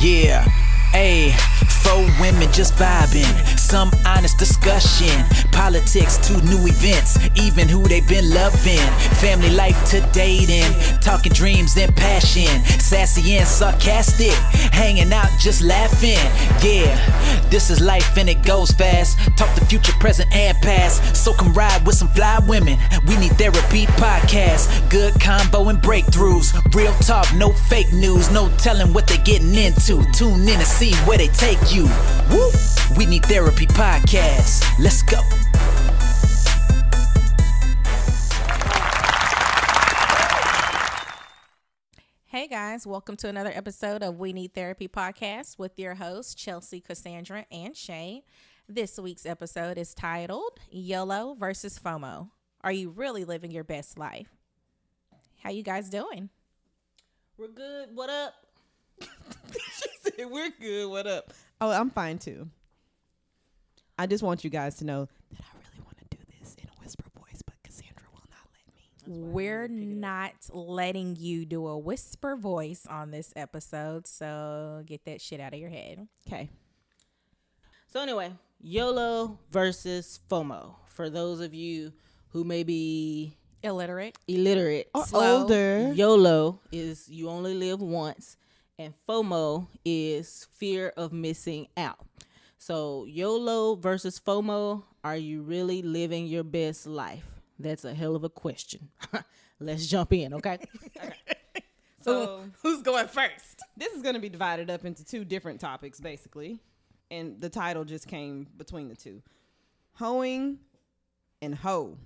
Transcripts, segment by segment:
Yeah, ayy, 4 women just vibing, some honest discussion, politics to new events, even who they been loving, family life to dating, talking dreams and passion, sassy and sarcastic, hanging out just laughing. Yeah, this is life and it goes fast. Talk the future, present and past, so come ride with some fly women. We Need Therapy podcast, good combo and breakthroughs, real talk, no fake news, no telling what they getting into. Tune in and see where they take you. Woo! We Need Therapy podcast. Let's go. Hey guys, welcome to another episode of We Need Therapy podcast with your hosts Chelsea, Cassandra, and Shay. This week's episode is titled YOLO versus FOMO. Are you really living your best life? How you guys doing? We're good. What up? She said, we're good. What up? Oh, I'm fine too. I just want you guys to know that I really want to do this in a whisper voice, but Cassandra will not let me. We're not letting you do a whisper voice on this episode, so get that shit out of your head. Okay. So anyway, YOLO versus FOMO. For those of you who may be Illiterate. Or Slow. older. YOLO is you only live once, and FOMO is fear of missing out. So YOLO versus FOMO, are you really living your best life? That's a hell of a question. Let's jump in, okay? So Who's going first? this is going to be divided up into 2 different topics, basically. And the title just came between the 2. Hoeing and hoe.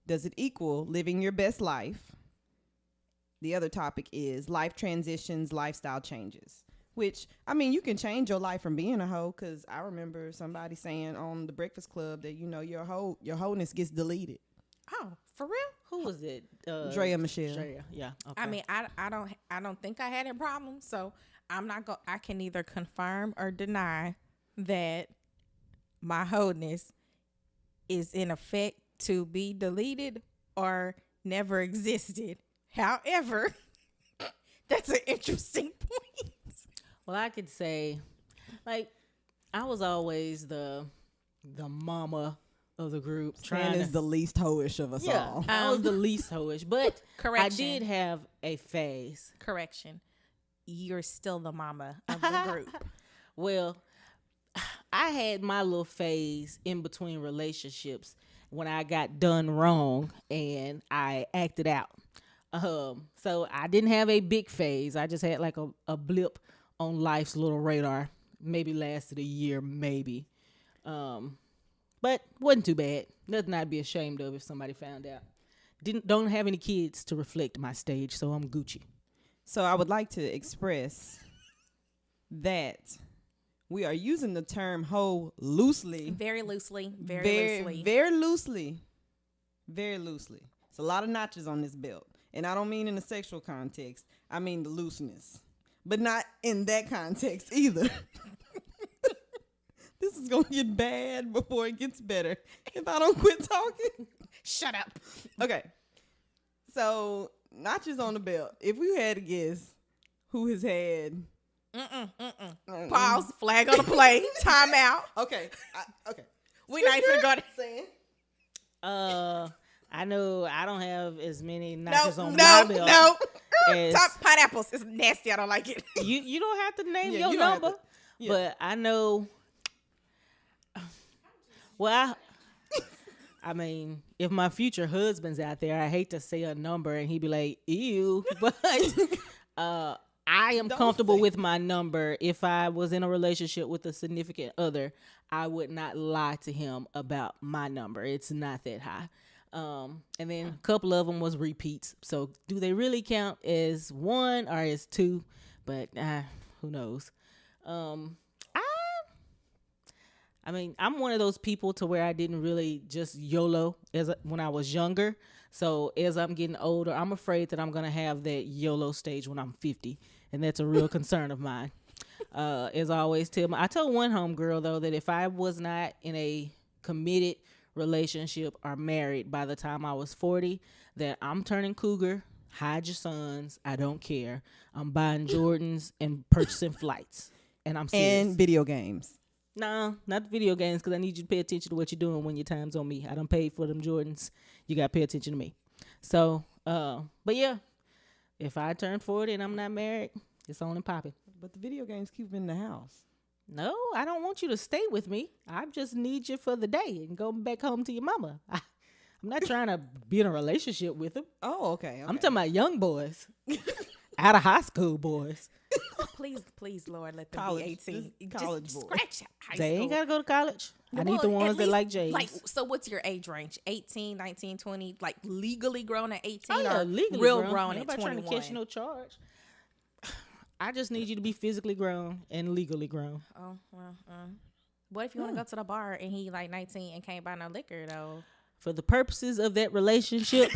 Does it equal living your best life? The other topic is life transitions, lifestyle changes. Which, I mean, you can change your life from being a hoe, because I remember somebody saying on the Breakfast Club that, you know, your wholeness gets deleted. Oh, for real? Who was it? Drea Michelle. Drea, yeah. Okay. I mean, I don't think I had a problem, so I can neither confirm or deny that my wholeness is in effect to be deleted or never existed. However, that's an interesting point. Well, I could say, like, I was always the mama of the group. Fran is the least hoish of us all. I was the least hoish, but Correction. I did have a phase. Correction. You're still the mama of the group. Well, I had my little phase in between relationships when I got done wrong and I acted out. So I didn't have a big phase. I just had like a blip on life's little radar. Maybe lasted a year, maybe. But wasn't too bad. Nothing I'd be ashamed of if somebody found out. Don't have any kids to reflect my stage, so I'm Gucci. So I would like to express that we are using the term hoe loosely. Very loosely. Very loosely. Very loosely. Very loosely. It's a lot of notches on this belt. And I don't mean in a sexual context. I mean the looseness. But not in that context either. This is going to get bad before it gets better if I don't quit talking. Shut up. Okay. So, notches on the belt. If we had to guess who has had... Pause. Flag on the play. Time out. Okay. Okay. We not even going to... Saying. I know I don't have as many notches on my No. belt. as- Top pineapples. It's nasty. I don't like it. You don't have to name Yeah, your you don't have number, to. but I know. Well, I mean, if my future husband's out there, I hate to say a number and he'd be like, "Ew," but I am Don't comfortable say. with my number. If I was in a relationship with a significant other, I would not lie to him about my number. It's not that high. And then a couple of them was repeats. So do they really count as 1 or as 2? But who knows? I mean, I'm one of those people to where I didn't really just YOLO when I was younger. So as I'm getting older, I'm afraid that I'm going to have that YOLO stage when I'm 50. And that's a real concern of mine. As I always I told one homegirl, though, that if I was not in a committed relationship or married by the time I was 40, that I'm turning cougar, hide your sons, I don't care. I'm buying Jordans and purchasing flights. And I'm serious. And video games. No, not the video games, because I need you to pay attention to what you're doing when your time's on me. I done paid for them Jordans. You got to pay attention to me. So, but yeah, if I turn 40 and I'm not married, it's on and popping. But the video games keep in the house. No, I don't want you to stay with me. I just need you for the day and go back home to your mama. I'm not trying to be in a relationship with them. Oh, okay. I'm talking about young boys. Out of high school boys. Please, Lord, let them College, be 18. just college Just boys. scratch high They school. ain't got to go to college. I need Well, the at ones that least, like J's. Like, so what's your age range? 18, 19, 20, like legally grown at 18 Oh, yeah, or legally real grown. grown at Nobody 21? trying to catch no charge. I just need you to be physically grown and legally grown. Oh, well, what if you want to go to the bar and he like 19 and can't buy no liquor though? For the purposes of that relationship,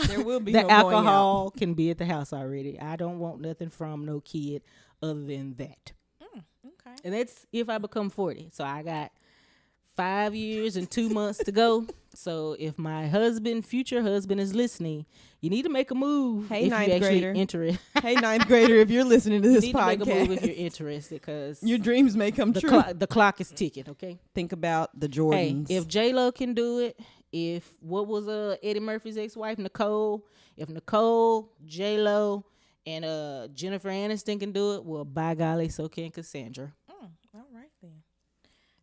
There will be the no going out. alcohol can be at the house already. I don't want nothing from no kid other than that. Okay. And that's if I become 40. So I got 5 years and 2 months to go. So if my future husband is listening, you need to make a move. Hey, if ninth you actually grader. interested. Hey, ninth grader, if you're listening to You this need to make a move if you're podcast, interested, because your dreams may come the, true. the clock is ticking, okay? Think about the Hey, Jordans. if J-Lo can do it, if what was Eddie Murphy's ex-wife, Nicole, if Nicole, J-Lo, and Jennifer Aniston can do it, well, by golly, so can Cassandra. All right then.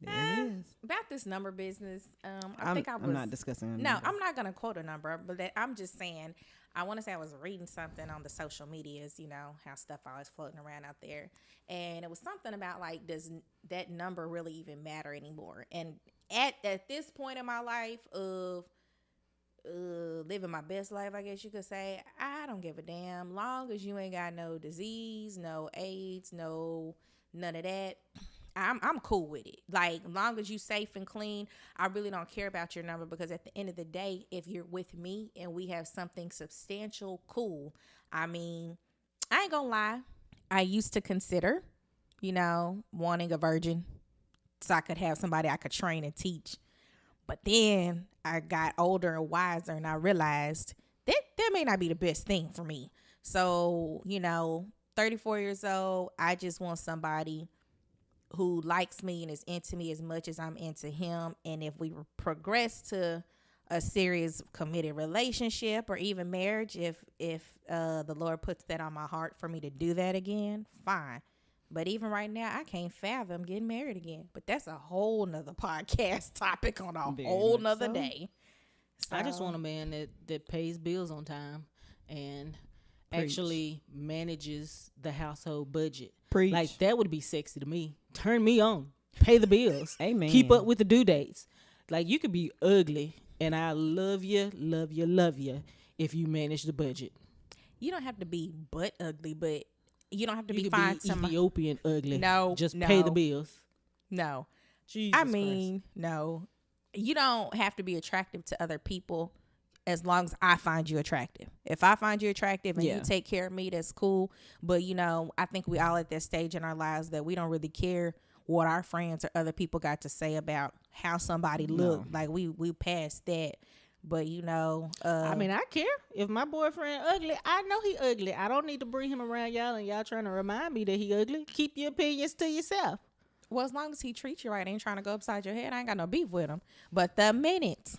There it is. About this number business, I'm not discussing it. No, I'm not gonna quote a number, but I'm just saying. I want to say I was reading something on the social medias, you know, how stuff always floating around out there. And it was something about like, does that number really even matter anymore? And at this point in my life of living my best life, I guess you could say, I don't give a damn. Long as you ain't got no disease, no AIDS, none of that. I'm cool with it. Like, long as you safe and clean, I really don't care about your number, because at the end of the day, if you're with me and we have something substantial, cool. I mean, I ain't gonna lie. I used to consider, you know, wanting a virgin so I could have somebody I could train and teach. But then I got older and wiser, and I realized that may not be the best thing for me. So, you know, 34 years old, I just want somebody who likes me and is into me as much as I'm into him. And if we progress to a serious committed relationship or even marriage, if the Lord puts that on my heart for me to do that again, fine. But even right now, I can't fathom getting married again. But that's a whole nother podcast topic on a Very whole much nother so. day. I just So, want a man that pays bills on time and Preach. actually manages the household budget. Preach. Like, that would be sexy to me. Turn me on. Pay the bills. Amen. Keep up with the due dates. Like, you could be ugly, and I love you if you manage the budget. you don't have to be butt ugly, but you don't have to You be could fine. be Ethiopian ugly. No, just no. pay the bills. No. Jesus I mean, no. You don't have to be attractive to other people as long as I find you attractive. If I find you attractive and Yeah. you take care of me, that's cool. But, you know, I think we all at that stage in our lives that we don't really care what our friends or other people got to say about how somebody looked. Like, we passed that. But, you know. I mean, I care. If my boyfriend ugly, I know he ugly. I don't need to bring him around y'all and y'all trying to remind me that he ugly. Keep your opinions to yourself. well, as long as he treats you right, ain't trying to go upside your head, I ain't got no beef with him. But the minute.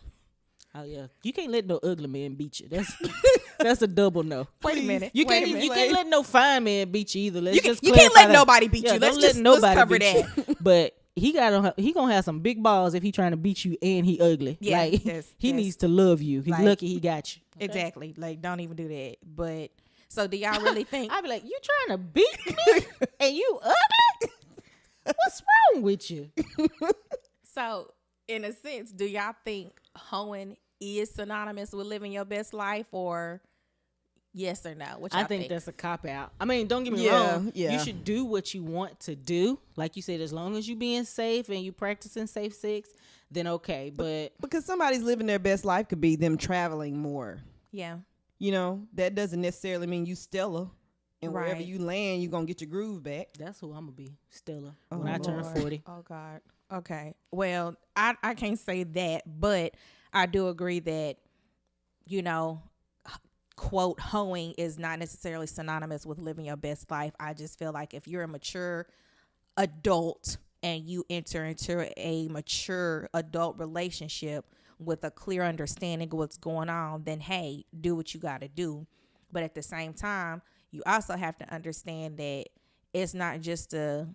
Oh yeah, you can't let no ugly man beat you. That's a double no. Wait a minute. You wait can't a minute. you can't let no fine man beat you either. Let's just You can't clarify let that. nobody beat you. Yeah, Let's don't just let nobody cover beat that. you. But he gonna have some big balls if he trying to beat you and he ugly. Yeah, like he needs to love you. He's like- lucky he got you. Okay? Exactly. Like, don't even do that. But so do y'all really think I be like, you trying to beat me and you ugly? What's wrong with you? so in a sense, do y'all think hoeing is synonymous with living your best life, or yes or no? What y'all I think that's a cop out. I mean, don't get me Yeah, wrong. yeah. You should do what you want to do. Like you said, as long as you being safe and you practicing safe sex, then okay. But Because somebody's living their best life could be them traveling more. yeah. You know, that doesn't necessarily mean you Stella. And wherever Right. you land, you're going to get your groove back. that's who I'm gonna be, Stella, Oh, when I turn Lord. 40. Oh God. Okay. Well, I can't say that, but I do agree that, you know, quote, hoeing is not necessarily synonymous with living your best life. I just feel like if you're a mature adult and you enter into a mature adult relationship with a clear understanding of what's going on, then hey, do what you got to do. But at the same time, you also have to understand that it's not just a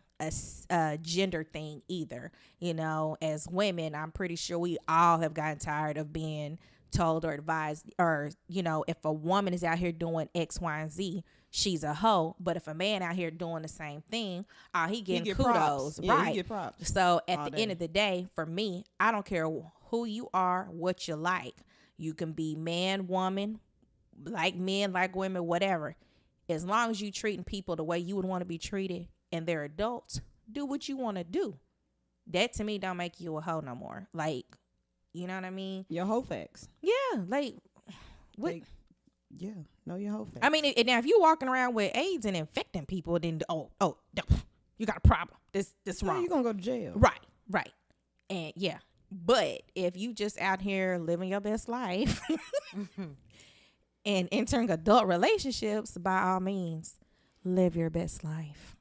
gender thing either. You know, as women, I'm pretty sure we all have gotten tired of being told or advised, or, you know, if a woman is out here doing X, Y, and Z, she's a hoe. But if a man out here doing the same thing, he getting kudos. Props. Yeah, right. he get props. So at the end of the day, for me, I don't care who you are, what you like. You can be man, woman, like men, like women, whatever. As long as you treating people the way you would want to be treated and they're adults, do what you want to do. That to me don't make you a hoe no more. Like, you know what I mean? Your hoe facts. Yeah, like what? Yeah, know your hoe facts. I mean, now if you walking around with AIDS and infecting people, then you got a problem. This wrong. You gonna go to jail? Right, and yeah. But if you just out here living your best life and entering adult relationships, by all means, live your best life.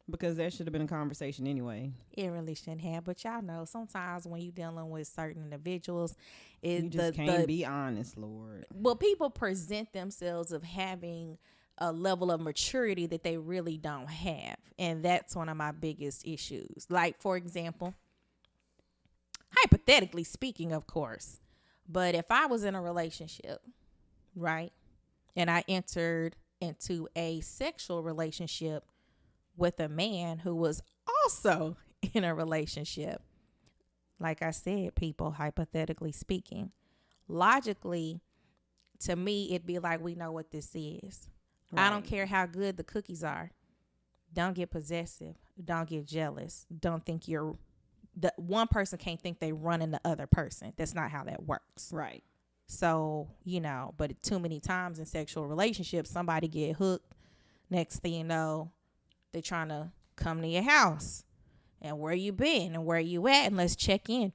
Because that should have been a conversation anyway. It really shouldn't have. But y'all know, sometimes when you dealing with certain individuals, You just can't be honest, Lord. Well, people present themselves of having a level of maturity that they really don't have. And that's one of my biggest issues. Like, for example, hypothetically speaking, of course, but if I was in a relationship, right, and I entered into a sexual relationship with a man who was also in a relationship, like I said, people, hypothetically speaking, logically, to me, it'd be like, we know what this is. Right. I don't care how good the cookies are. Don't get possessive. Don't get jealous. Don't think the one person can't think they running the other person. That's not how that works. Right. So, you know, but too many times in sexual relationships, somebody get hooked. Next thing you know, they trying to come to your house and where you been and where you at, and let's check in.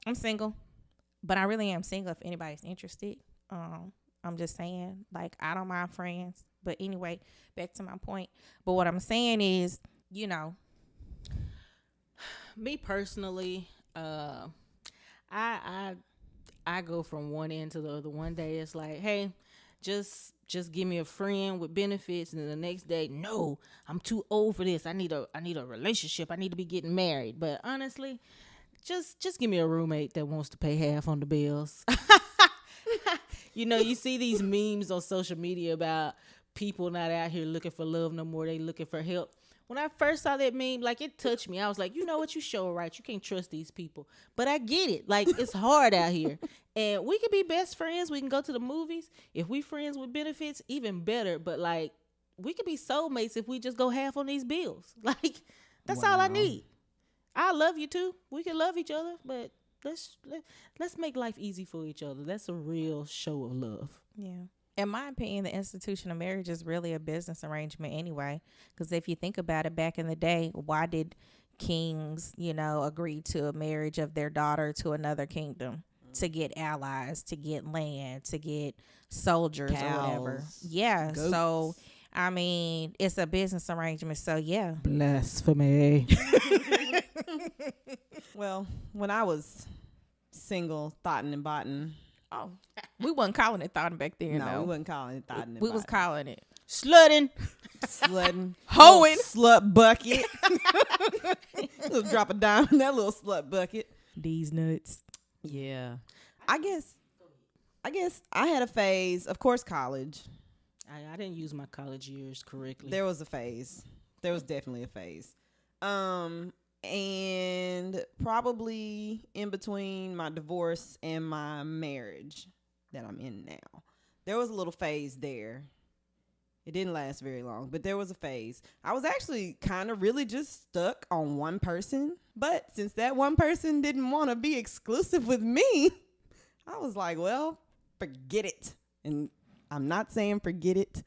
I'm single, but I really am single if anybody's interested. I'm just saying, like, I don't mind friends. But anyway, back to my point. But what I'm saying is, you know, me personally, I go from one end to the other. One day it's like, hey, just give me a friend with benefits, and then the next day, no, I'm too old for this. I need a relationship. I need to be getting married. But honestly, just give me a roommate that wants to pay half on the bills. You know, you see these memes on social media about people not out here looking for love no more. They looking for help. When I first saw that meme, like, it touched me. I was like, you know what? You show right. You can't trust these people. But I get it. Like, it's hard out here. And we can be best friends. We can go to the movies. If we friends with benefits, even better. But, like, we could be soulmates if we just go half on these bills. Like, that's all I need. I love you, too. We can love each other. But let's make life easy for each other. That's a real show of love. Yeah. In my opinion, the institution of marriage is really a business arrangement anyway. Because if you think about it, back in the day, why did kings, you know, agree to a marriage of their daughter to another kingdom? To get allies, to get land, to get soldiers, cows, or whatever. Yeah. Goats. So, I mean, it's a business arrangement. So, yeah. Blasphemy. Well, when I was single, thotting and botting. Oh, we wasn't calling it thotting back then. No, though. We wasn't calling it thotting. We was calling it slutting, hoeing, slut bucket. Little drop a dime in that little slut bucket. These nuts. Yeah, I guess I had a phase. Of course, college. I didn't use my college years correctly. There was a phase. There was definitely a phase. And probably in between my divorce and my marriage that I'm in now, there was a little phase there. It didn't last very long, but there was a phase. I was actually kind of really just stuck on one person. But since that one person didn't want to be exclusive with me, I was like, well, forget it. And I'm not saying forget it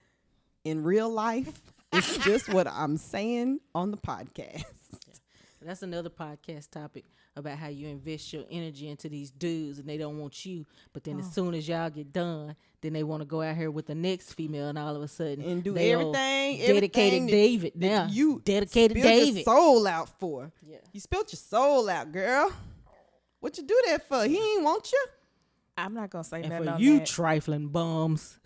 in real life. It's just what I'm saying on the podcast. That's another podcast topic about how you invest your energy into these dudes and they don't want you. But then as soon as y'all get done, then they want to go out here with the next female, and all of a sudden And do they everything dedicated that- David that now. you dedicated spilled David. your soul out for. Yeah. You spilled your soul out, girl. What you do that for? He ain't want you. I'm not gonna say And nothing for on you that. trifling bums,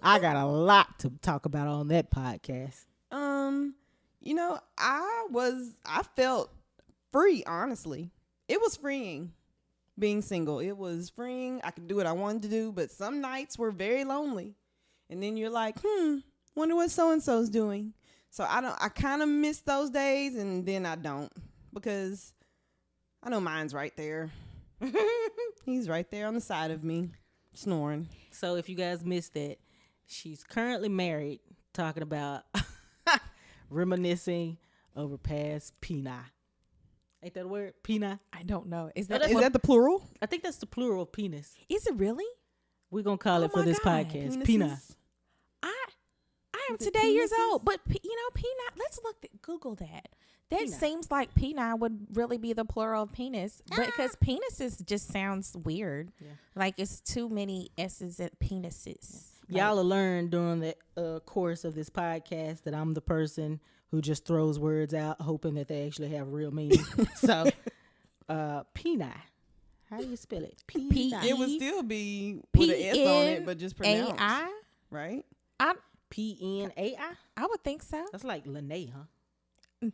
I got a lot to talk about on that podcast. You know, I felt free, honestly. It was freeing being single. It was freeing. I could do what I wanted to do, but some nights were very lonely. And then you're like, wonder what so-and-so's doing. So I kind of miss those days, and then I don't, because I know mine's right there. He's right there on the side of me, snoring. So if you guys missed that, she's currently married, talking about reminiscing over past peni. Ain't that a word? Peni? I don't know. Is Oh, that Is that the plural? I think that's the plural of penis. is it really? We're going to call Oh it for my this God. podcast. Penises? Peni. I am Is it today years penises? old, but peanut. Let's Google that. That Peni. seems like peanut would really be the plural of penis, but because penises just sounds weird. Yeah. Like it's too many s's at penises. Y'all will learn during the course of this podcast that I'm the person who just throws words out hoping that they actually have real meaning. So, peni. How do you spell it? P- Peni. It would still be with an S on it, but just pronounced. AI. Right? P-N-A-I? I would think so. That's like Lene, huh?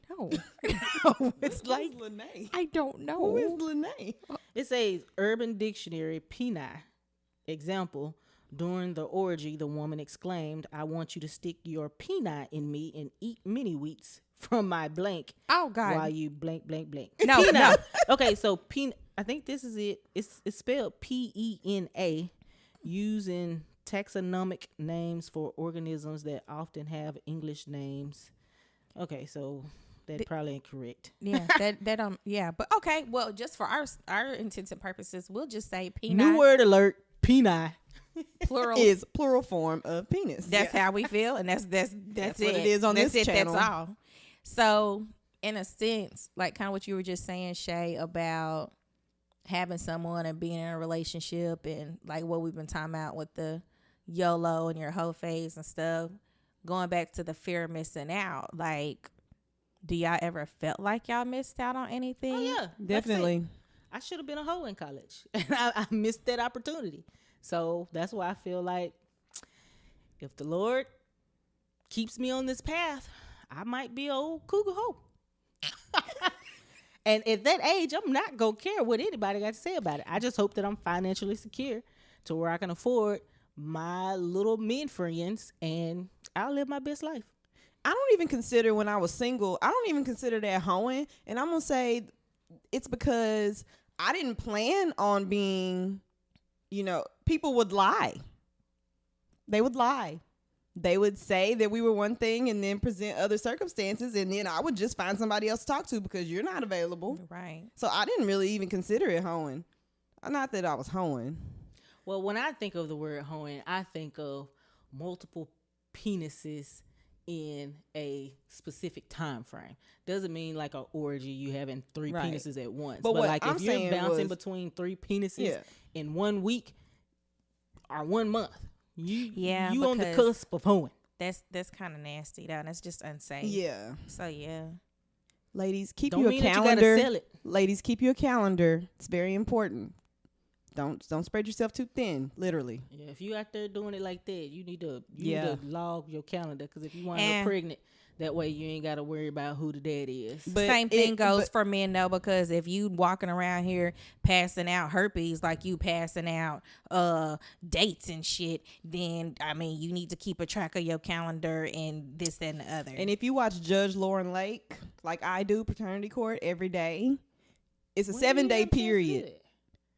No, It's like Lene. I don't know. Who is Lene? It says Urban Dictionary, peni. Example, during the orgy, the woman exclaimed, I want you to stick your peni in me and eat mini wheats from my blank Oh God. while you blank, blank, blank. No, Peni. no. Okay, so I think this is it. It's spelled P-E-N-A, using taxonomic names for organisms that often have English names. Okay, so that's probably incorrect. Yeah, that yeah, but okay. Well, just for our intents and purposes, we'll just say peanut. New word alert, peni. Plural. Is plural form of penis. That's Yeah. how we feel, and that's That's it. what it is on that's this channel. That's all. So, in a sense, like kind of what you were just saying, Shay, about having someone and being in a relationship, and like what we've been talking about with the YOLO and your whole phase and stuff. Going back to the fear of missing out, like, do y'all ever felt like y'all missed out on anything? Oh, yeah. Like I said, Definitely. I should have been a hoe in college, and I missed that opportunity. So that's why I feel like if the Lord keeps me on this path, I might be an old cougar hoe. And at that age, I'm not going to care what anybody got to say about it. I just hope that I'm financially secure to where I can afford my little men friends, and I'll live my best life. I don't even consider when I was single, I don't even consider that hoeing. And I'm going to say it's because I didn't plan on being, people would lie. They would lie. They would say that we were one thing and then present other circumstances. And then I would just find somebody else to talk to because you're not available. Right. So I didn't really even consider it hoeing. Not that I was hoeing. Well, when I think of the word hoeing, I think of multiple penises in a specific time frame. Doesn't mean like an orgy, you having three Right. penises at once. But what like I'm if you're saying bouncing was- between three penises Yeah. in 1 week or 1 month, you on the because cusp of hoeing. That's kind of nasty, though. That's just unsafe. Yeah. So yeah. Ladies, keep Don't you a mean that you calendar. gotta sell it. Ladies, keep you a calendar. It's very important. Don't spread yourself too thin, literally. Yeah, if you out there doing it like that, you need to Yeah. log your calendar, because if you want to And- get pregnant, that way you ain't got to worry about who the daddy is. But Same thing it- goes but- for men though, because if you walking around here passing out herpes like you passing out dates and shit, then I mean you need to keep a track of your calendar and this that, and the other. And if you watch Judge Lauren Lake, like I do, paternity court every day, it's a When do you 7-day have a chance to do period. that?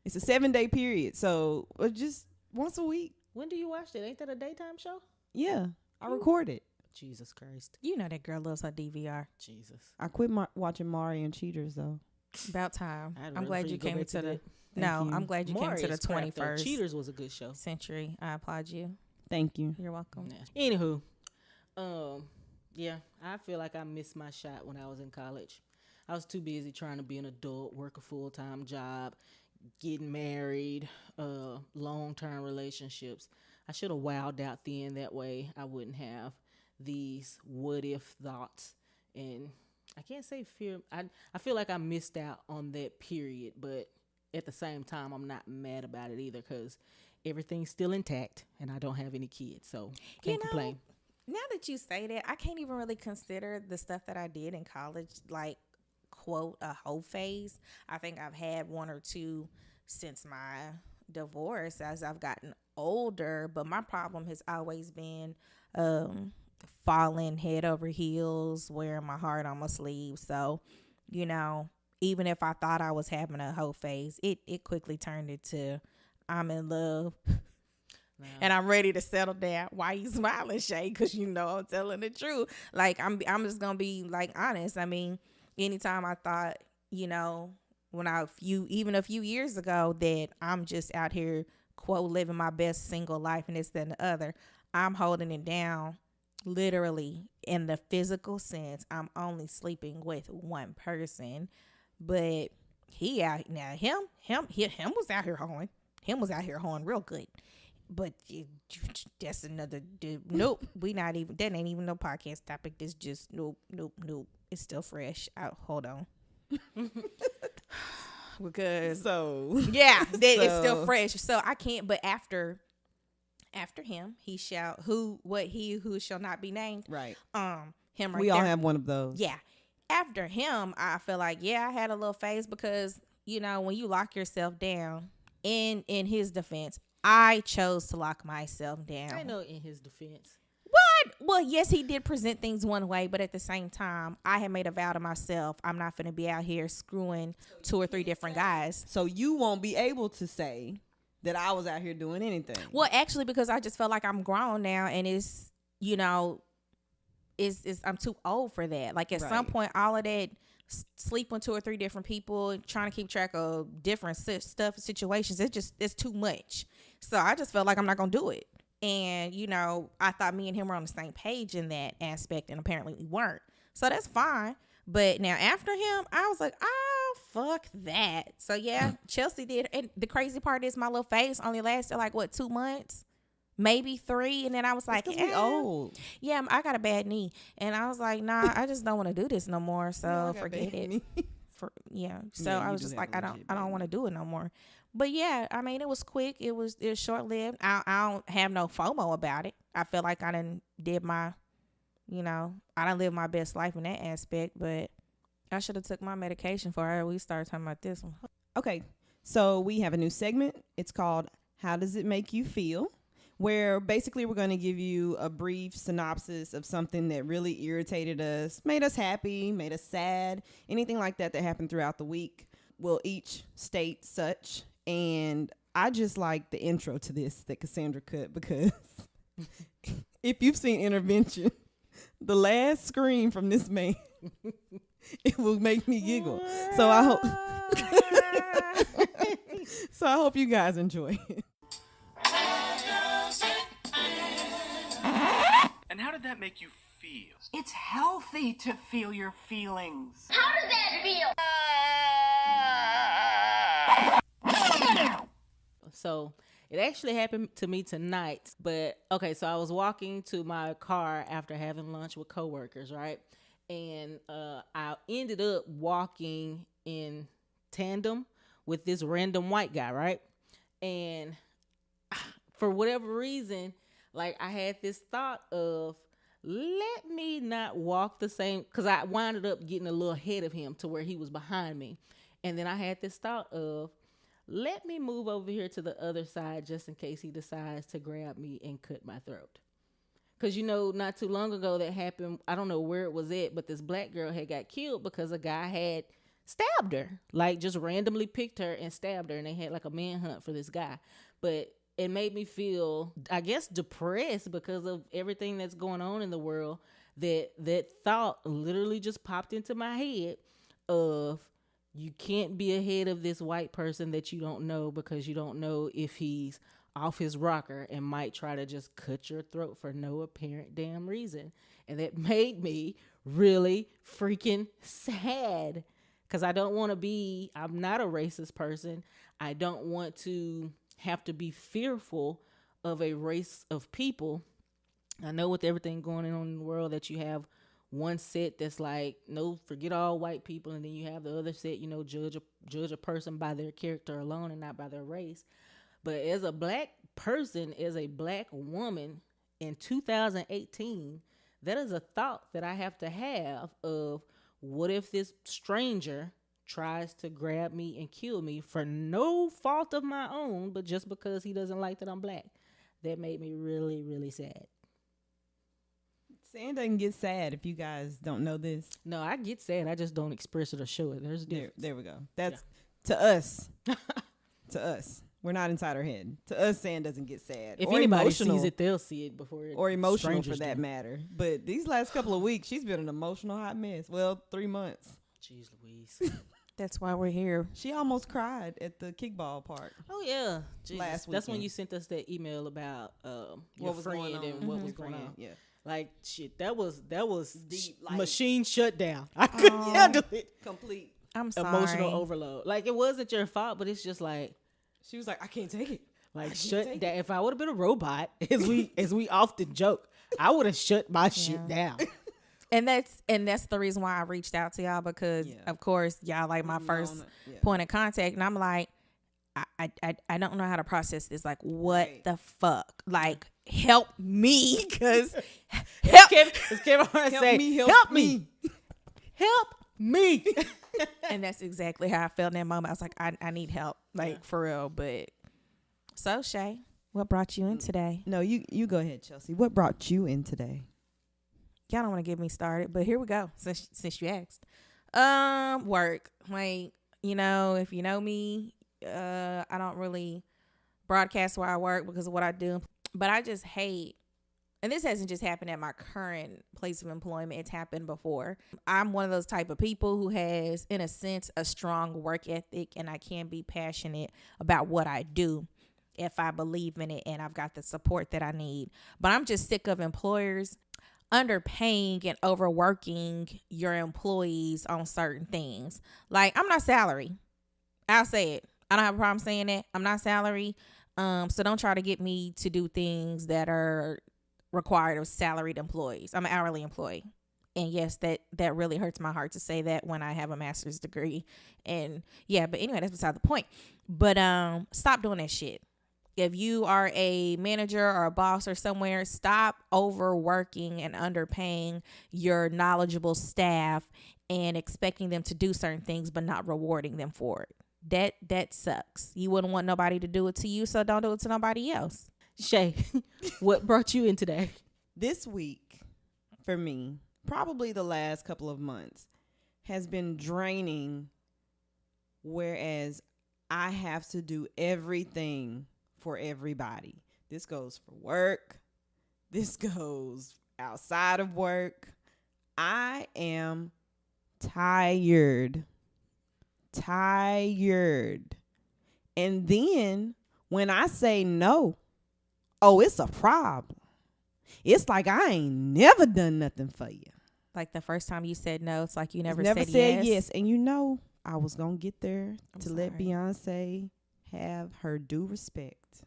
It's a 7-day period. So just once a week. When do you watch that? Ain't that a daytime show? Yeah, I record it. Jesus Christ. you know that girl loves her DVR. Jesus. I quit watching Mari and Cheaters though. About time. I'd I'm rather glad for you you go came back into to the that. no. Thank you. I'm glad you Maury came to the is crap, though. 21st Cheaters was a good show. century. I applaud you. Thank you. You're welcome. Anywho, yeah, I feel like I missed my shot when I was in college. I was too busy trying to be an adult, work a full-time job, getting married, long-term relationships. I should have wowed out then. That way I wouldn't have these what-if thoughts. And I can't say fear. I feel like I missed out on that period, but at the same time, I'm not mad about it either because everything's still intact and I don't have any kids, so can't complain. Now that you say that, I can't even really consider the stuff that I did in college, like, quote, a whole phase. I think I've had one or two since my divorce as I've gotten older, but my problem has always been falling head over heels, wearing my heart on my sleeve. So, you know, even if I thought I was having a whole phase, it quickly turned into I'm in love. No. And I'm ready to settle down. Why you smiling, Shay? Because you know I'm telling the truth. Like, I'm just gonna be like honest. I mean, anytime I thought, you know, even a few years ago that I'm just out here, quote, living my best single life and this, that, and the other, I'm holding it down. Literally, in the physical sense, I'm only sleeping with one person, but him was out here hoeing. Him was out here hoeing real good. But that's another nope. We not even that ain't even no podcast topic. This just nope. It's still fresh. Hold on. Because it's still fresh. So I can't. But after him, he who shall not be named. Right. Him. Right. We all have one of those. Yeah. After him, I feel like I had a little phase because you know when you lock yourself down. In his defense, I chose to lock myself down. I know in his defense. What? Well, yes, he did present things one way, but at the same time, I had made a vow to myself, I'm not going to be out here screwing 2 or 3 different guys. So you won't be able to say that I was out here doing anything. Well, actually, because I just felt like I'm grown now and it's, you know, I'm too old for that. Like at some point, all of that sleep with 2 or 3 different people, trying to keep track of different situations, it's too much. So I just felt like I'm not gonna do it. And you know, I thought me and him were on the same page in that aspect, and apparently we weren't. So that's fine. But now after him, I was like, oh fuck that. So yeah, Chelsea did. And the crazy part is my little phase only lasted like 2 months, maybe 3, and then I was like, old. Yeah, I got a bad knee, and I was like, nah, I just don't want to do this no more. So forget it. So I was just like, I don't want to do it no more. But yeah, I mean, it was quick. It was short lived. I don't have no FOMO about it. I feel like I done did my, you know, I done lived my best life in that aspect. But I should have took my medication before we started talking about this one. Okay, so we have a new segment. It's called "How Does It Make You Feel?" where basically we're going to give you a brief synopsis of something that really irritated us, made us happy, made us sad, anything like that happened throughout the week. We'll each state such. And I just like the intro to this that Cassandra cut because if you've seen Intervention, the last scream from this man, it will make me giggle. So I hope you guys enjoy it. And how did that make you feel? It's healthy to feel your feelings. How does that feel? So it actually happened to me tonight. But okay, so I was walking to my car after having lunch with coworkers, right? And I ended up walking in tandem with this random white guy, right? And for whatever reason, like I had this thought of, let me not walk the same, because I wound up getting a little ahead of him to where he was behind me. And then I had this thought of, let me move over here to the other side just in case he decides to grab me and cut my throat. Because, you know, not too long ago that happened, I don't know where it was at, but this black girl had got killed because a guy had stabbed her, like just randomly picked her and stabbed her, and they had like a manhunt for this guy. But it made me feel, I guess, depressed because of everything that's going on in the world. That thought literally just popped into my head of, you can't be ahead of this white person that you don't know because you don't know if he's off his rocker and might try to just cut your throat for no apparent damn reason. And that made me really freaking sad. because I don't want to be, I'm not a racist person. I don't want to have to be fearful of a race of people. I know with everything going on in the world that you have one set that's like, no, forget all white people. And then you have the other set, you know, judge a person by their character alone and not by their race. But as a black person, as a black woman in 2018, that is a thought that I have to have of, what if this stranger tries to grab me and kill me for no fault of my own, but just because he doesn't like that I'm black? That made me really, really sad. Sam doesn't get sad if you guys don't know this. No, I get sad. I just don't express it or show it. There's a difference. There we go. That's to us. To us. We're not inside our head. To us, Sam doesn't get sad. If or anybody emotional, sees it, they'll see it before it. or emotional for strangers that do. matter. But these last couple of weeks, she's been an emotional hot mess. Well, 3 months. Jeez Louise. That's why we're here. She almost cried at the kickball park. Oh yeah. Jesus. Last That's when weekend. you sent us that email about your What was friend going on? and what was Your going friend, on. yeah. Like shit, that was Deep, like- machine shutdown. I couldn't handle it. Complete. I'm sorry. Emotional overload. Like it wasn't your fault, but it's just like She was like, I can't take it. like can't shut take down. If I would have been a robot, as we often joke, I would have shut my shit down. And that's the reason why I reached out to y'all, because Yeah. of course y'all like my first Yeah. point of contact, and I'm like, I don't know how to process this. Like, what Right. the fuck? Like, help me, because As Kevin Hart Help say, me, help me, help me. and that's exactly how I felt in that moment. I was like, I need help, like for real. But so Shay, what brought you in today? No, you go ahead, Chelsea. What brought you in today? Y'all don't want to get me started, but here we go. Since you asked, work. Like, you know, if you know me, I don't really broadcast where I work because of what I do. But I just hate, and this hasn't just happened at my current place of employment. It's happened before. I'm one of those type of people who has, in a sense, a strong work ethic, and I can be passionate about what I do if I believe in it and I've got the support that I need. But I'm just sick of employers underpaying and overworking your employees on certain things. Like, I'm not salary. I'll say it. I don't have a problem saying that. I'm not salary. So don't try to get me to do things that are required of salaried employees. I'm an hourly employee. And yes, that really hurts my heart to say that when I have a master's degree. And yeah, but anyway, that's beside the point. But stop doing that shit. If you are a manager or a boss or somewhere, stop overworking and underpaying your knowledgeable staff and expecting them to do certain things but not rewarding them for it. That sucks. You wouldn't want nobody to do it to you, so don't do it to nobody else. Shay, what brought you in today? This week, for me, probably the last couple of months, has been draining, whereas I have to do everything for everybody. This goes for work. This goes outside of work. I am tired. And then when I say no, oh, it's a problem. It's like I ain't never done nothing for you. Like the first time you said no, it's like you never said yes. yes. And you know, I was going to get there to let sorry. Beyonce have her due respect,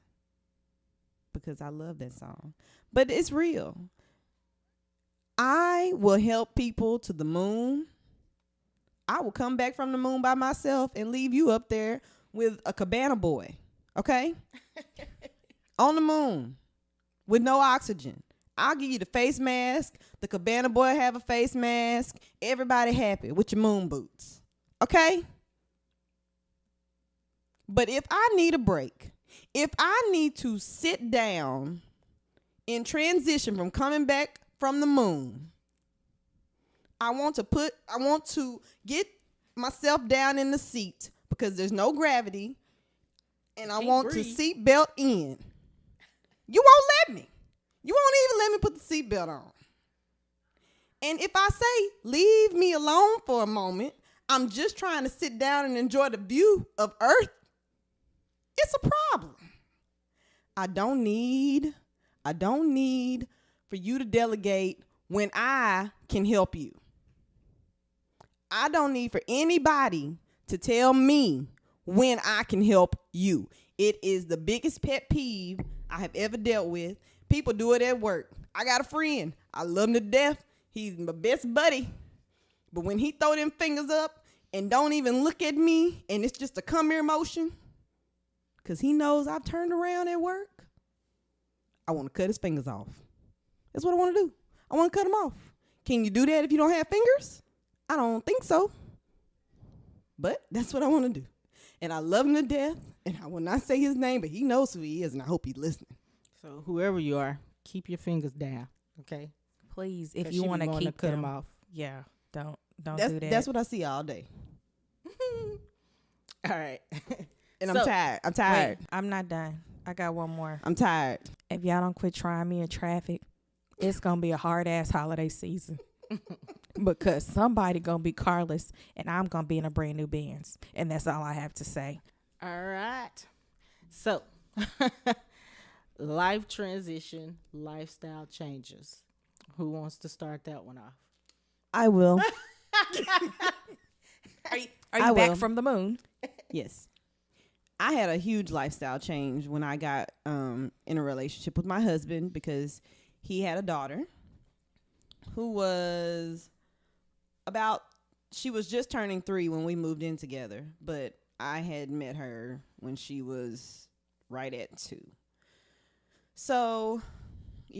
because I love that song. But it's real. I will help people to the moon. I will come back from the moon by myself and leave you up there with a cabana boy, okay? On the moon with no oxygen. I'll give you the face mask. The cabana boy have a face mask. Everybody happy with your moon boots, okay? But if I need a break, if I need to sit down in transition from coming back from the moon, I want to get myself down in the seat because there's no gravity, and I want to seat belt in. You won't let me. You won't even let me put the seat belt on. And if I say, leave me alone for a moment, I'm just trying to sit down and enjoy the view of Earth, it's a problem. I don't need for you to delegate when I can help you. I don't need for anybody to tell me when I can help you. It is the biggest pet peeve I have ever dealt with. People do it at work. I got a friend. I love him to death. He's my best buddy. But when he throw them fingers up and don't even look at me, and it's just a come here motion, because he knows I've turned around at work, I want to cut his fingers off. That's what I want to do. I want to cut them off. Can you do that if you don't have fingers? I don't think so. But that's what I want to do. And I love him to death. And I will not say his name, but he knows who he is, and I hope he's listening. So whoever you are, keep your fingers down, okay? Please, if you want to keep cut them off. Yeah, don't do that. That's what I see all day. All right. And I'm tired. I'm tired. Wait, I'm not done. I got one more. I'm tired. If y'all don't quit trying me in traffic, it's going to be a hard-ass holiday season. Because somebody going to be carless, and I'm going to be in a brand new Benz. And that's all I have to say. All right. So, life transition, lifestyle changes. Who wants to start that one off? I will. Are you I back will. from the moon? Yes. I had a huge lifestyle change when I got in a relationship with my husband, because he had a daughter who was she was just turning 3 when we moved in together, but I had met her when she was right at 2. So,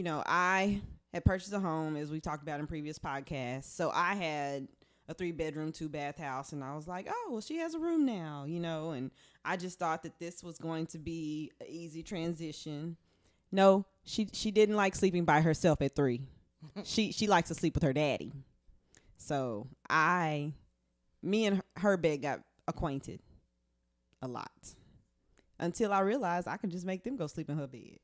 I had purchased a home, as we talked about in previous podcasts. So I had a 3-bedroom, 2-bath house, and I was like, oh, well, she has a room now, and I just thought that this was going to be an easy transition. No, she didn't like sleeping by herself at 3. She likes to sleep with her daddy. So me and her bed got acquainted a lot, until I realized I could just make them go sleep in her bed.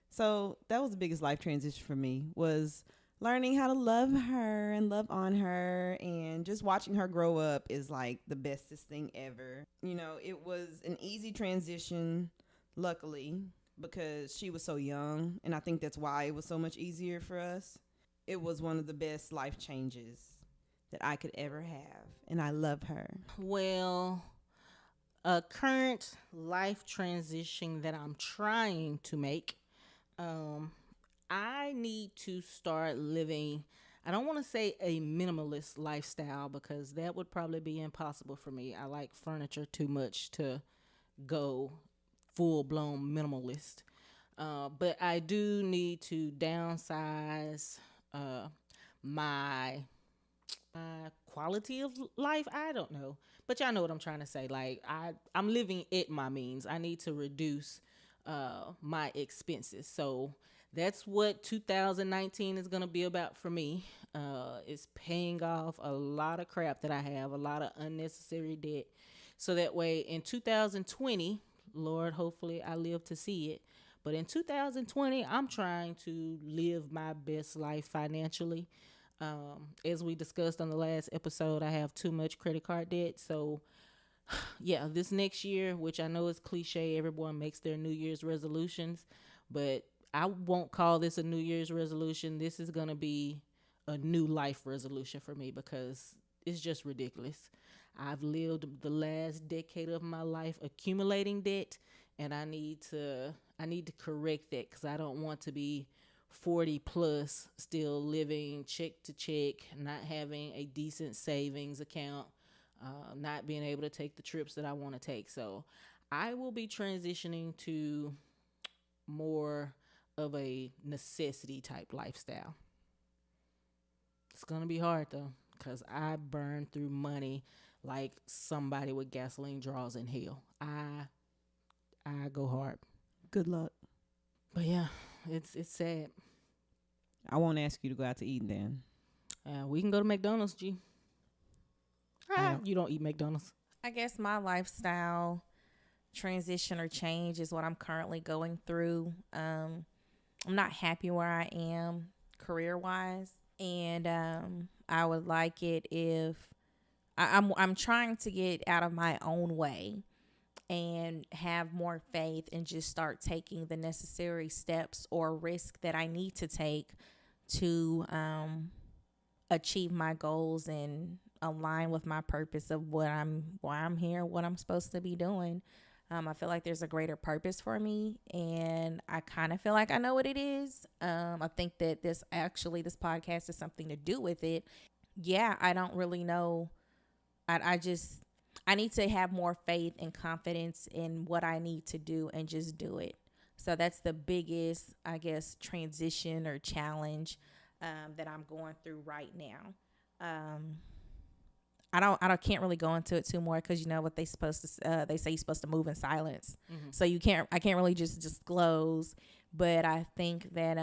So that was the biggest life transition for me, was learning how to love her and love on her, and just watching her grow up is like the bestest thing ever. It was an easy transition, luckily, because she was so young, and I think that's why it was so much easier for us. It was one of the best life changes that I could ever have, and I love her. Well, a current life transition that I'm trying to make, I need to start living, I don't want to say a minimalist lifestyle, because that would probably be impossible for me. I like furniture too much to go full-blown minimalist. But I do need to downsize my quality of life. I don't know. But y'all know what I'm trying to say. Like, I'm living at my means. I need to reduce my expenses. So that's what 2019 is going to be about for me. It's paying off a lot of crap that I have, a lot of unnecessary debt. So that way in 2020, Lord, hopefully I live to see it. But in 2020, I'm trying to live my best life financially. As we discussed on the last episode, I have too much credit card debt. So yeah, this next year, which I know is cliche, everyone makes their New Year's resolutions, but I won't call this a New Year's resolution. This is going to be a new life resolution for me, because it's just ridiculous. I've lived the last decade of my life accumulating debt, and I need to correct that, because I don't want to be 40 plus still living check to check, not having a decent savings account, not being able to take the trips that I want to take. So I will be transitioning to more of a necessity type lifestyle. It's going to be hard though, because I burn through money like somebody with gasoline draws in hell. I go hard. Good luck. But yeah, it's sad. I won't ask you to go out to eat then. We can go to McDonald's, G. You don't eat McDonald's. I guess my lifestyle transition or change is what I'm currently going through. I'm not happy where I am career-wise, and I would like it if I'm trying to get out of my own way and have more faith and just start taking the necessary steps or risk that I need to take to achieve my goals and align with my purpose of why I'm here, what I'm supposed to be doing. I feel like there's a greater purpose for me, and I kind of feel like I know what it is. I think that this podcast is something to do with it. Yeah, I don't really know. I need to have more faith and confidence in what I need to do and just do it. So that's the biggest, I guess, transition or challenge that I'm going through right now. I can't really go into it too more because you know what they say you're supposed to move in silence. Mm-hmm. So I can't really just disclose, but I think that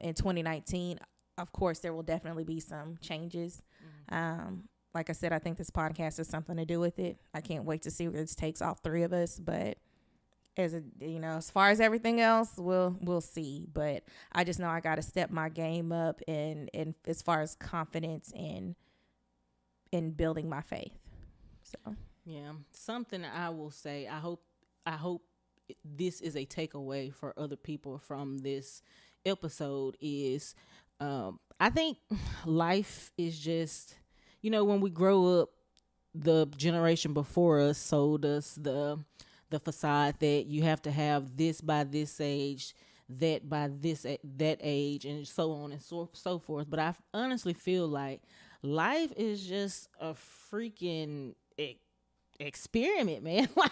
in 2019, of course, there will definitely be some changes. Mm-hmm. Like I said, I think this podcast has something to do with it. I can't wait to see where this takes all three of us, but as far as everything else, we'll see. But I just know I got to step my game up and as far as confidence in building my faith. So yeah, something I will say. I hope this is a takeaway for other people from this episode. Is I think life is just, when we grow up, the generation before us sold us the facade that you have to have this by this age, that by that age, and so on and so forth. But I honestly feel like life is just a freaking experiment, man. Like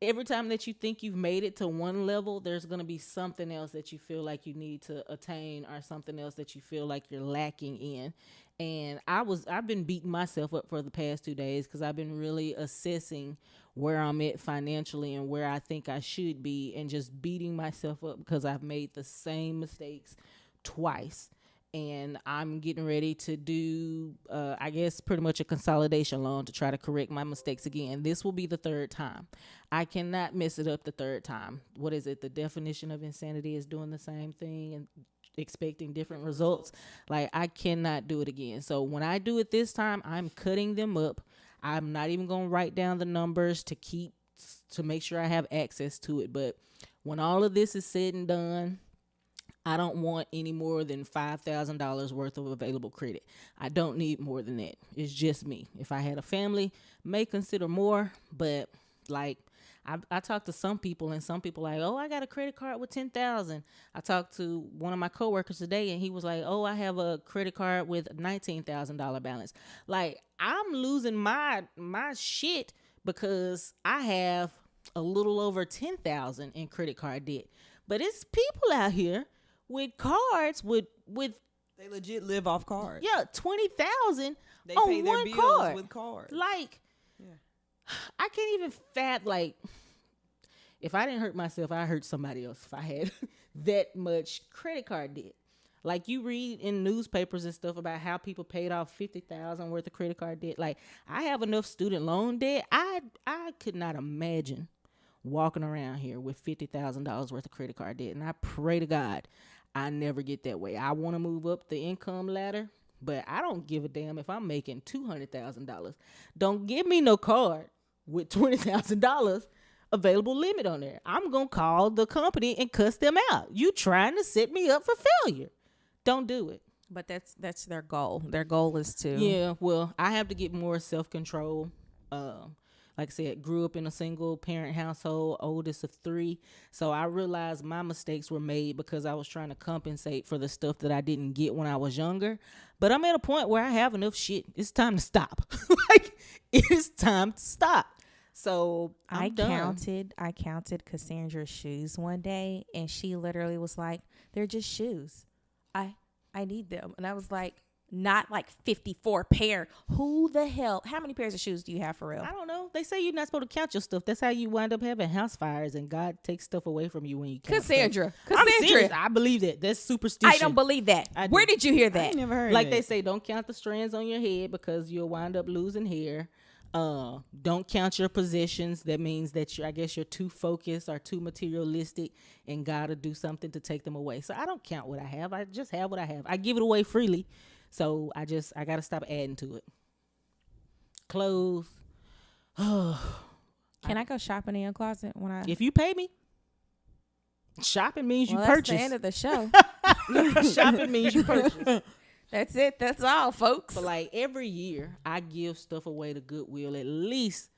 every time that you think you've made it to one level, there's going to be something else that you feel like you need to attain or something else that you feel like you're lacking in. And I've been beating myself up for the past 2 days because I've been really assessing where I'm at financially and where I think I should be, and just beating myself up because I've made the same mistakes twice. And I'm getting ready to do, I guess, pretty much a consolidation loan to try to correct my mistakes again. This will be the third time. I cannot mess it up the third time. What is it? The definition of insanity is doing the same thing and expecting different results. Like, I cannot do it again. So when I do it this time, I'm cutting them up. I'm not even going to write down the numbers to make sure I have access to it. But when all of this is said and done, I don't want any more than $5,000 worth of available credit. I don't need more than that. It's just me. If I had a family, may consider more, but like I talked to some people, and some people like, oh, I got a credit card with $10,000. I talked to one of my coworkers today, and he was like, oh, I have a credit card with a $19,000 balance. Like, I'm losing my shit because I have a little over $10,000 in credit card debt. But it's people out here with cards with they legit live off cards. Yeah, $20,000 They on pay their one bills card. with cards. Like, yeah. I can't even like, if I didn't hurt myself, I hurt somebody else if I had that much credit card debt. Like, you read in newspapers and stuff about how people paid off $50,000 worth of credit card debt. Like, I have enough student loan debt. I could not imagine walking around here with $50,000 worth of credit card debt. And I pray to God I never get that way. I want to move up the income ladder, but I don't give a damn if I'm making $200,000. Don't give me no card with $20,000 available limit on there. I'm going to call the company and cuss them out. You trying to set me up for failure. Don't do it. But that's their goal. Their goal is to. Yeah, well, I have to get more self-control. Like I said, grew up in a single parent household, oldest of 3. So I realized my mistakes were made because I was trying to compensate for the stuff that I didn't get when I was younger. But I'm at a point where I have enough shit. It's time to stop. Like, it is time to stop. So I counted Cassandra's shoes one day, and she literally was like, they're just shoes. I need them. And I was like, not like 54 pair. Who the hell? How many pairs of shoes do you have for real? I don't know. They say you're not supposed to count your stuff. That's how you wind up having house fires, and God takes stuff away from you when you count Cassandra. I'm serious. I believe that. That's superstition. I don't believe that. Where did you hear that? I ain't never heard like that. They say, don't count the strands on your head because you'll wind up losing hair. Don't count your possessions. That means that I guess you're too focused or too materialistic, and God will do something to take them away. So I don't count what I have. I just have what I have. I give it away freely. So I got to stop adding to it. Clothes. Can I go shopping in your closet If you pay me. Shopping means you purchase. That's the end of the show. Shopping means you purchase. That's it. That's all, folks. But like every year, I give stuff away to Goodwill at least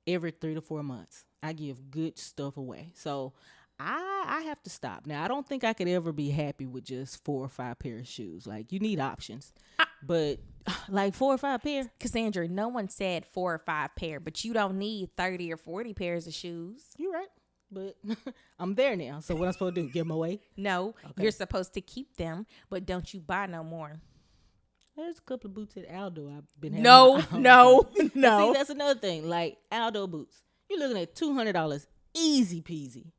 every 3 to 4 months. I give good stuff away. So I have to stop. Now, I don't think I could ever be happy with just 4 or 5 pair of shoes. Like, you need options. But like 4 or 5 pair. Cassandra, no one said 4 or 5 pair, but you don't need 30 or 40 pairs of shoes. You're right. But I'm there now. So what I'm supposed to do? Give them away? No, you're supposed to keep them, but don't you buy no more. There's a couple of boots at Aldo I've been having. No. See, that's another thing. Like Aldo boots. You're looking at $200. Easy peasy.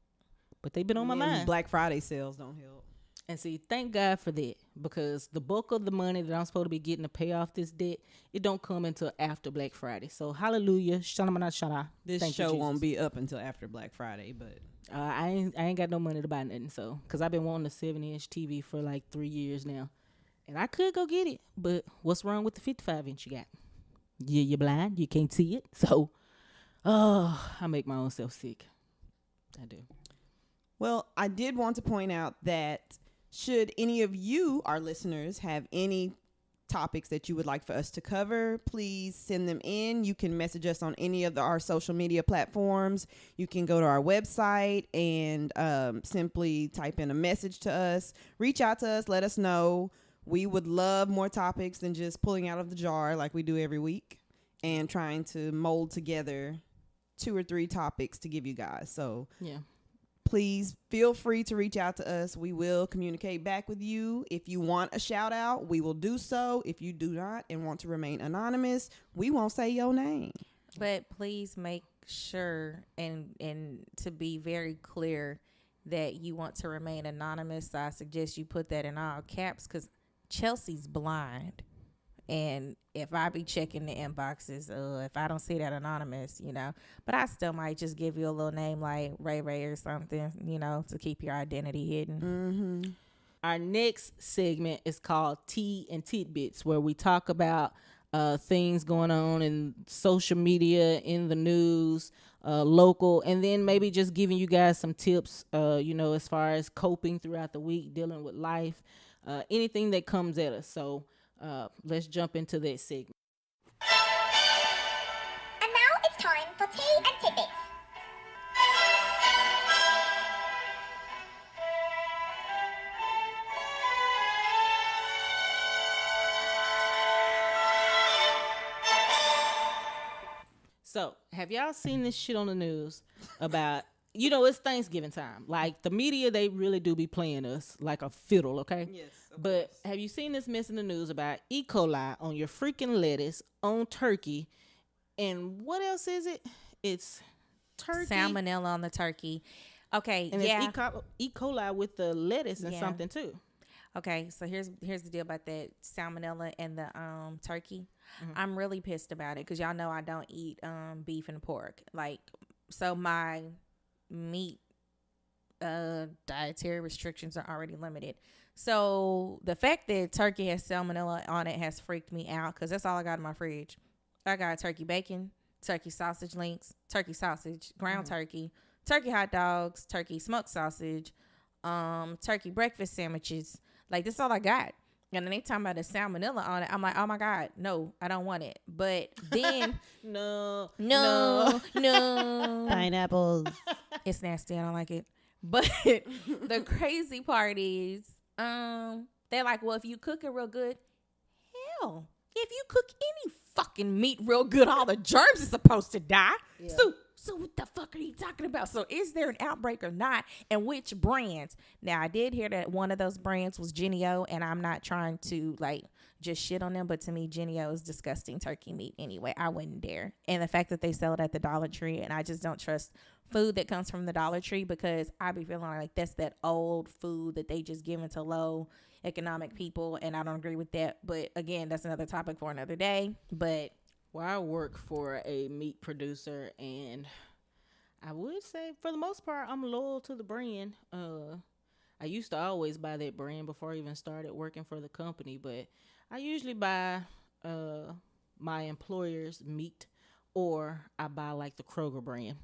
But they've been on my mind. Black Friday sales don't help. And see, thank God for that, because the bulk of the money that I'm supposed to be getting to pay off this debt, it don't come until after Black Friday. So hallelujah, shana. This show won't be up until after Black Friday, but I ain't got no money to buy nothing. So, because I've been wanting a 7-inch TV for like 3 years now, and I could go get it, but what's wrong with the 55-inch you got? You're blind, you can't see it. So, I make my own self sick. I do. well, I did want to point out that should any of you, our listeners, have any topics that you would like for us to cover, please send them in. You can message us on any of our social media platforms. You can go to our website and simply type in a message to us. Reach out to us. Let us know. We would love more topics than just pulling out of the jar like we do every week and trying to mold together 2 or 3 topics to give you guys. So Yeah. please feel free to reach out to us. We will communicate back with you. If you want a shout out, we will do so. If you do not and want to remain anonymous, we won't say your name. But please make sure and to be very clear that you want to remain anonymous. I suggest you put that in all caps, because Chelsea's blind. And if I be checking the inboxes, if I don't see that anonymous, but I still might just give you a little name like Ray Ray or something, to keep your identity hidden. Mm-hmm. Our next segment is called Tea and Tidbits, where we talk about things going on in social media, in the news, local, and then maybe just giving you guys some tips, as far as coping throughout the week, dealing with life, anything that comes at us. So let's jump into that segment. And now it's time for Tea and Tidbits. So, have y'all seen this shit on the news about, it's Thanksgiving time. Like, the media, they really do be playing us like a fiddle, okay? Yes. But have you seen this mess in the news about E. coli on your freaking lettuce, on turkey, and what else is it? It's turkey. Salmonella on the turkey. Okay, And yeah. it's E. coli with the lettuce and Yeah. something too. Okay, so here's the deal about that salmonella and the turkey. Mm-hmm. I'm really pissed about it because y'all know I don't eat beef and pork. Like, so my meat dietary restrictions are already limited. So the fact that turkey has salmonella on it has freaked me out, because that's all I got in my fridge. I got turkey bacon, turkey sausage links, turkey sausage, ground turkey, turkey hot dogs, turkey smoked sausage, turkey breakfast sandwiches. Like, that's all I got. And then they talking about the salmonella on it. I'm like, oh my God, no, I don't want it. But then No. Pineapples. it's nasty. I don't like it. But the crazy part is, they're like, well, if you cook it real good, hell, if you cook any fucking meat real good, all the germs are supposed to die. Yeah. So what the fuck are you talking about? So is there an outbreak or not? And which brands? Now, I did hear that one of those brands was Jennie-O, and I'm not trying to just shit on them, but to me, Jennie-O is disgusting turkey meat anyway. I wouldn't dare. And the fact that they sell it at the Dollar Tree, and I just don't trust food that comes from the Dollar Tree, because I be feeling like that's that old food that they just give to low economic people, and I don't agree with that. But again, that's another topic for another day. But Well, I work for a meat producer, and I would say for the most part, I'm loyal to the brand. I used to always buy that brand before I even started working for the company, but I usually buy my employer's meat, or I buy like the Kroger brand.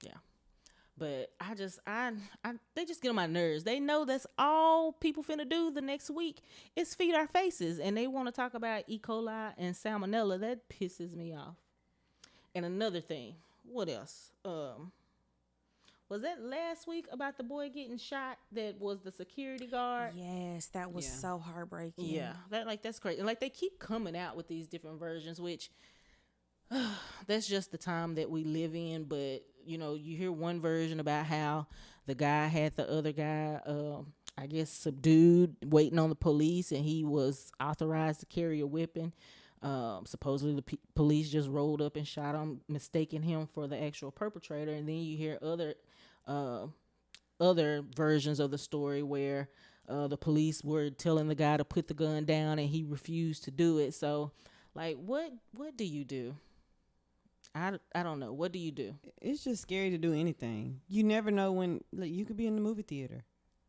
Yeah. But they just get on my nerves. They know that's all people finna do the next week is feed our faces, and they want to talk about E. coli and salmonella. That pisses me off. And another thing, what else? Was that last week about the boy getting shot? That was the security guard. Yes, that was so heartbreaking. Yeah, that's crazy. And like they keep coming out with these different versions, which that's just the time that we live in. But you know, you hear one version about how the guy had the other guy, I guess, subdued, waiting on the police, and he was authorized to carry a weapon. Supposedly the police just rolled up and shot him, mistaking him for the actual perpetrator. And then you hear other versions of the story where the police were telling the guy to put the gun down and he refused to do it. So, like, what do you do? I don't know. What do you do? It's just scary to do anything. You never know when, like, you could be in the movie theater.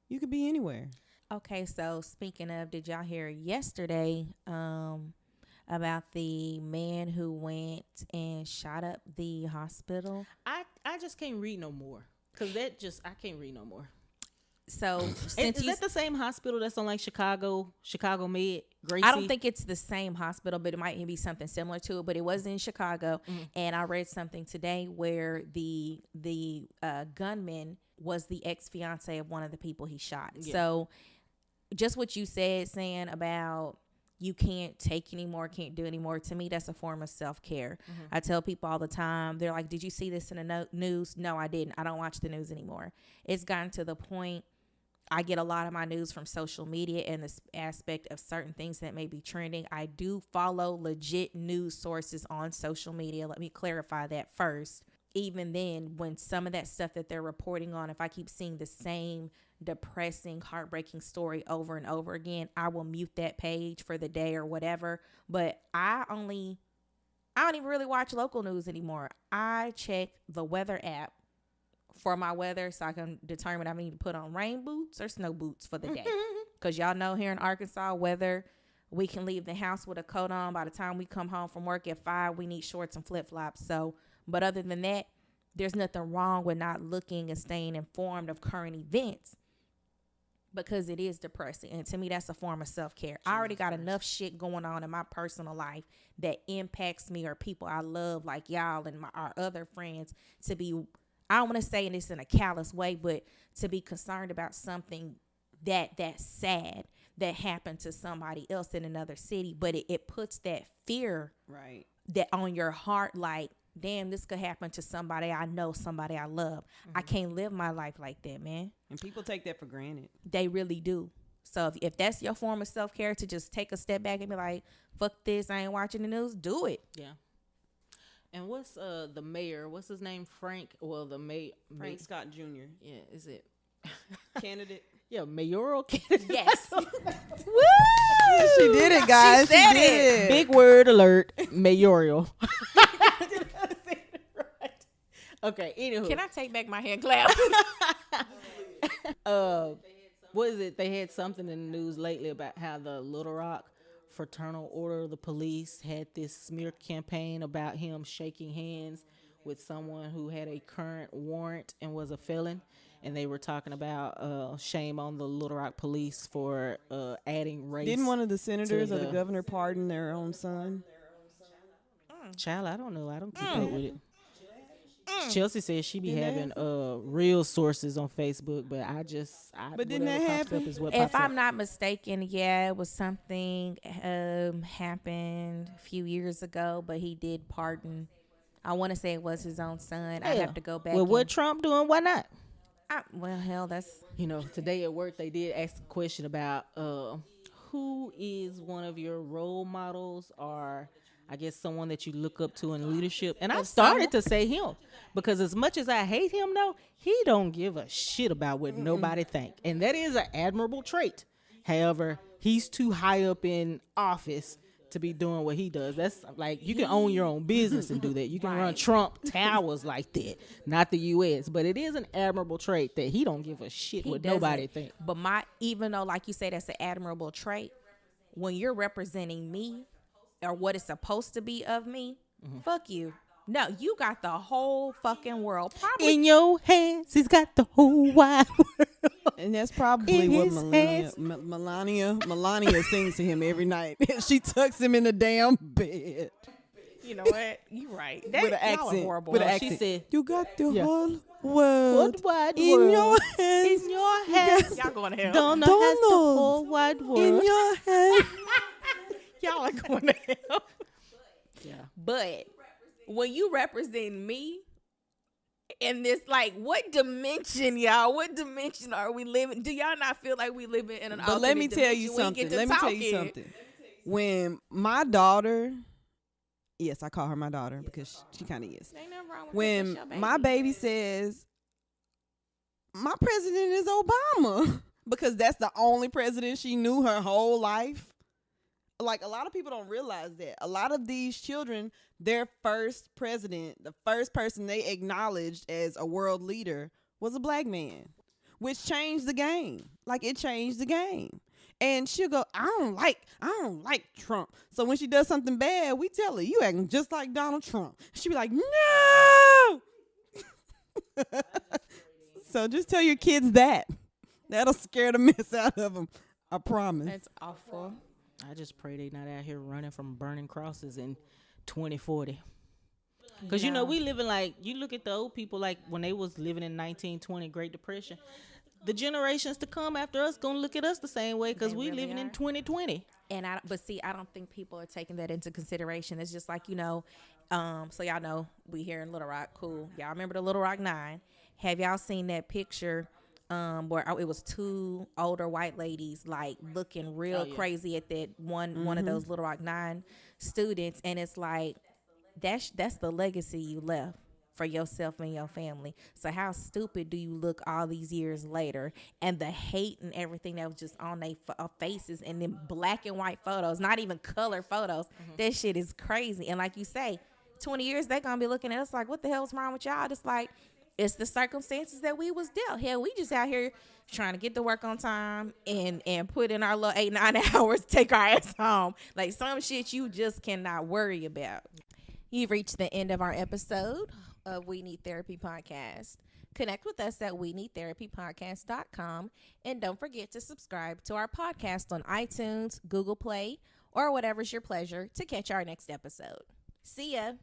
You could be anywhere. Okay, so speaking of, did y'all hear yesterday about the man who went and shot up the hospital? I just can't read no more. Because I can't read no more. So is that the same hospital that's on like Chicago Med? Gracie? I don't think it's the same hospital, but it might be something similar to it. But it was in Chicago, and I read something today where the gunman was the ex-fiance of one of the people he shot. Yeah. So just what you said, saying about you can't take anymore, can't do anymore. To me, that's a form of self-care. Mm-hmm. I tell people all the time, they're like, did you see this in the news? No, I didn't. I don't watch the news anymore. It's gotten to the point I get a lot of my news from social media and the aspect of certain things that may be trending. I do follow legit news sources on social media. Let me clarify that first. Even then, when some of that stuff that they're reporting on, if I keep seeing the same depressing, heartbreaking story over and over again, I will mute that page for the day or whatever. But I don't even really watch local news anymore. I check the weather app for my weather so I can determine if I need to put on rain boots or snow boots for the day. Because y'all know here in Arkansas, weather, we can leave the house with a coat on. By the time we come home from work at 5, we need shorts and flip-flops. So, but other than that, there's nothing wrong with not looking and staying informed of current events, because it is depressing. And to me, that's a form of self-care. I already got enough shit going on in my personal life that impacts me or people I love like y'all and our other friends to be, I don't want to say this in a callous way, but to be concerned about something that's sad that happened to somebody else in another city. But it puts that fear right that on your heart, like, damn, this could happen to somebody I know, somebody I love. Mm-hmm. I can't live my life like that, man. And people take that for granted. They really do. So if that's your form of self-care, to just take a step back and be like, fuck this, I ain't watching the news, do it. Yeah. And what's the mayor? What's his name? Frank. Well, Frank Scott Jr. Yeah, is it candidate? Yeah, mayoral candidate. Yes. Woo! Yeah, she did it, guys. She said it. Big word alert. Mayoral. Right. Okay. Anywho, can I take back my hand clap? What is it? They had something in the news lately about how the Little Rock Fraternal Order of the Police had this smear campaign about him shaking hands with someone who had a current warrant and was a felon. And they were talking about shame on the Little Rock police for adding race. Didn't one of the senators or the governor pardon their own son? Child, I don't know. I don't keep up with it. Chelsea says she be having real sources on Facebook, but but didn't that happen? If I'm not mistaken, yeah, it was something happened a few years ago, but he did pardon. I want to say it was his own son. I have to go back. Well, what Trump doing? Why not? Well, hell, that's... Today at work, they did ask a question about who is one of your role models, or I guess someone that you look up to in leadership. And I started to say him, because as much as I hate him, though, he don't give a shit about what nobody think. And that is an admirable trait. However, he's too high up in office to be doing what he does. That's like, you can own your own business and do that. You can run Trump Towers like that, not the U.S. But it is an admirable trait that he don't give a shit what nobody think. But even though, like you say, that's an admirable trait, when you're representing me or what is supposed to be of me, fuck you. No, you got the whole fucking world. Probably In your hands, he's got the whole wide world. And that's probably In what his hands. Melania sings to him every night. She tucks him in the damn bed. you know what? You right. That, With an y'all are accent. horrible. With an She accent. said, You got the Yeah. whole world wide in world. your hands. In your hands. Y'all going to hell. Donna has the Donald. whole wide world. In your hands. Y'all are going to hell. Yeah. But when you represent me in this, like, what dimension, y'all? What dimension are we living? Do y'all not feel like we living in an But alternate let me tell you dimension? We something. get to Let me tell you talking. something. When my daughter, yes, I call her my daughter because she kind of is. Ain't nothing wrong with When that, that's your my baby says, my president is Obama, because that's the only president she knew her whole life. Like, a lot of people don't realize that. A lot of these children, their first president, the first person they acknowledged as a world leader was a black man, which changed the game. Like, it changed the game. And she'll go, I don't like Trump. So when she does something bad, we tell her, you acting just like Donald Trump. She'll be like, no. So just tell your kids that. That'll scare the mess out of them. I promise. That's awful. I just pray they not out here running from burning crosses in 2040. Because, you know, we living like, you look at the old people, like when they was living in 1920, Great Depression. The generations to come after us going to look at us the same way because They we really living in are. 2020. And I don't think people are taking that into consideration. It's just like, you know, so y'all know we here in Little Rock. Cool. Y'all remember the Little Rock 9? Have y'all seen that picture where it was two older white ladies like looking real crazy at that one of those Little Rock 9 students? And it's like, that's the legacy you left for yourself and your family. So how stupid do you look all these years later? And the hate and everything that was just on their faces, and then black and white photos, not even color photos. That shit is crazy. And like you say, 20 years they're gonna be looking at us like, what the hell's wrong with y'all? Just like, it's the circumstances that we was dealt. Hell, we just out here trying to get to work on time and put in our little 8-9 hours, take our ass home. Like, some shit you just cannot worry about. You've reached the end of our episode of We Need Therapy Podcast. Connect with us at weneedtherapypodcast.com, and don't forget to subscribe to our podcast on iTunes, Google Play, or whatever's your pleasure to catch our next episode. See ya.